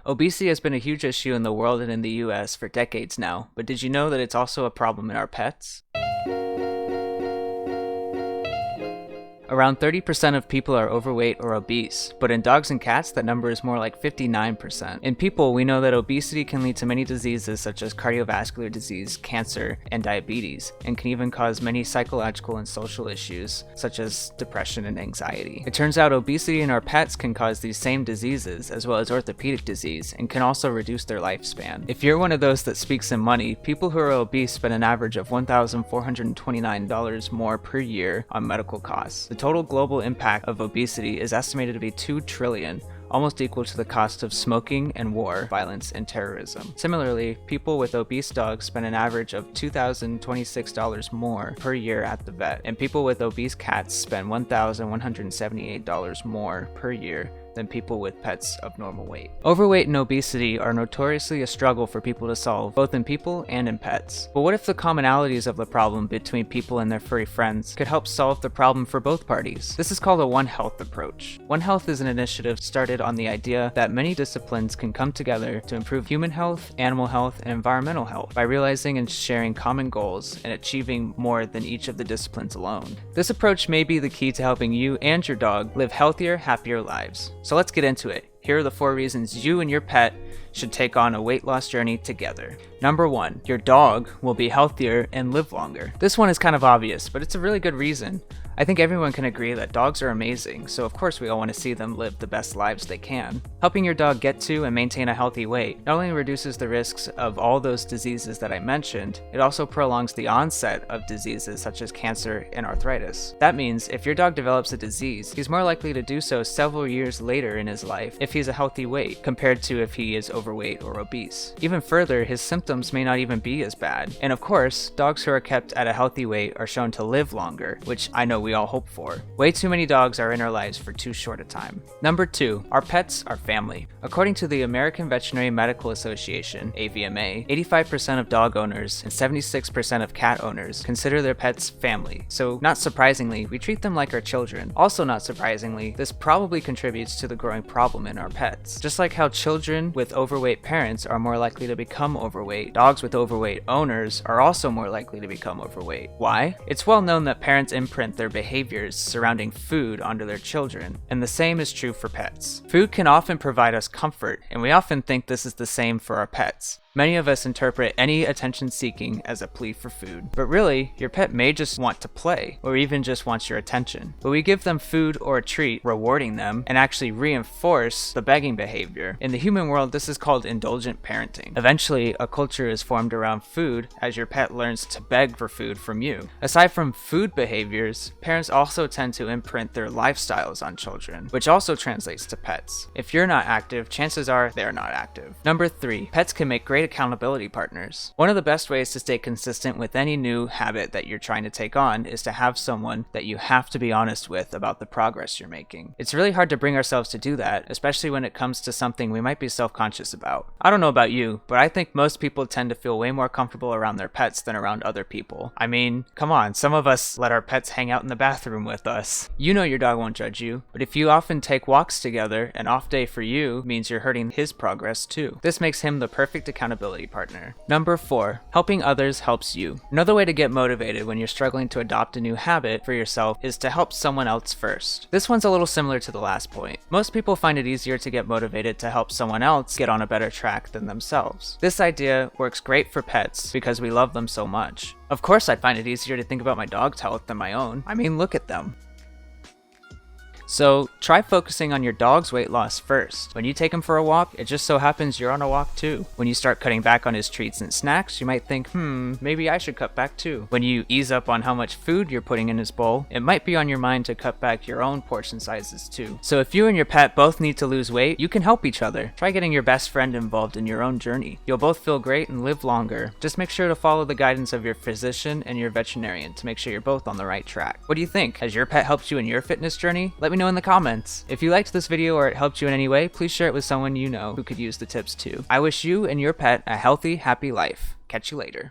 Obesity has been a huge issue in the world and in the US for decades now, but did you know that it's also a problem in our pets? Around 30% of people are overweight or obese, but in dogs and cats that number is more like 59%. In people, we know that obesity can lead to many diseases such as cardiovascular disease, cancer, and diabetes, and can even cause many psychological and social issues such as depression and anxiety. It turns out obesity in our pets can cause these same diseases as well as orthopedic disease and can also reduce their lifespan. If you're one of those that speaks in money, people who are obese spend an average of $1,429 more per year on medical costs. The total global impact of obesity is estimated to be $2 trillion, almost equal to the cost of smoking and war, violence, and terrorism. Similarly, people with obese dogs spend an average of $2,026 more per year at the vet, and people with obese cats spend $1,178 more per year than people with pets of normal weight. Overweight and obesity are notoriously a struggle for people to solve, both in people and in pets. But what if the commonalities of the problem between people and their furry friends could help solve the problem for both parties? This is called a One Health approach. One Health is an initiative started on the idea that many disciplines can come together to improve human health, animal health, and environmental health by realizing and sharing common goals and achieving more than each of the disciplines alone. This approach may be the key to helping you and your dog live healthier, happier lives. So let's get into it. Here are the 4 reasons you and your pet should take on a weight loss journey together. Number 1, your dog will be healthier and live longer. This one is kind of obvious, but it's a really good reason. I think everyone can agree that dogs are amazing, so of course we all want to see them live the best lives they can. Helping your dog get to and maintain a healthy weight not only reduces the risks of all those diseases that I mentioned, it also prolongs the onset of diseases such as cancer and arthritis. That means if your dog develops a disease, he's more likely to do so several years later in his life if he's a healthy weight compared to if he is overweight or obese. Even further, his symptoms may not even be as bad. And of course, dogs who are kept at a healthy weight are shown to live longer, which I know we all hope for. Way too many dogs are in our lives for too short a time. Number 2, our pets are family. According to the American Veterinary Medical Association, AVMA, 85% of dog owners and 76% of cat owners consider their pets family. So not surprisingly, we treat them like our children. Also not surprisingly, this probably contributes to the growing problem in our pets. Just like how children with overweight parents are more likely to become overweight, dogs with overweight owners are also more likely to become overweight. Why? It's well known that parents imprint their behaviors surrounding food onto their children, and the same is true for pets. Food can often provide us comfort, and we often think this is the same for our pets. Many of us interpret any attention seeking as a plea for food, but really, your pet may just want to play, or even just wants your attention. But we give them food or a treat, rewarding them, and actually reinforce the begging behavior. In the human world, this is called indulgent parenting. Eventually, a culture is formed around food as your pet learns to beg for food from you. Aside from food behaviors, parents also tend to imprint their lifestyles on children, which also translates to pets. If you're not active, chances are they're not active. Number 3, pets can make great accountability partners. One of the best ways to stay consistent with any new habit that you're trying to take on is to have someone that you have to be honest with about the progress you're making. It's really hard to bring ourselves to do that, especially when it comes to something we might be self-conscious about. I don't know about you, but I think most people tend to feel way more comfortable around their pets than around other people. I mean, come on, some of us let our pets hang out in the bathroom with us. You know your dog won't judge you, but if you often take walks together, an off day for you means you're hurting his progress too. This makes him the perfect accountability partner. Number 4, helping others helps you. Another way to get motivated when you're struggling to adopt a new habit for yourself is to help someone else first. This one's a little similar to the last point. Most people find it easier to get motivated to help someone else get on a better track than themselves. This idea works great for pets because we love them so much. Of course, I'd find it easier to think about my dog's health than my own. I mean, look at them. So try focusing on your dog's weight loss first. When you take him for a walk, it just so happens you're on a walk too. When you start cutting back on his treats and snacks, you might think, maybe I should cut back too. When you ease up on how much food you're putting in his bowl, it might be on your mind to cut back your own portion sizes too. So if you and your pet both need to lose weight, you can help each other. Try getting your best friend involved in your own journey. You'll both feel great and live longer. Just make sure to follow the guidance of your physician and your veterinarian to make sure you're both on the right track. What do you think? Has your pet helped you in your fitness journey? Let me know in the comments. If you liked this video or it helped you in any way, please share it with someone you know who could use the tips too. I wish you and your pet a healthy, happy life. Catch you later.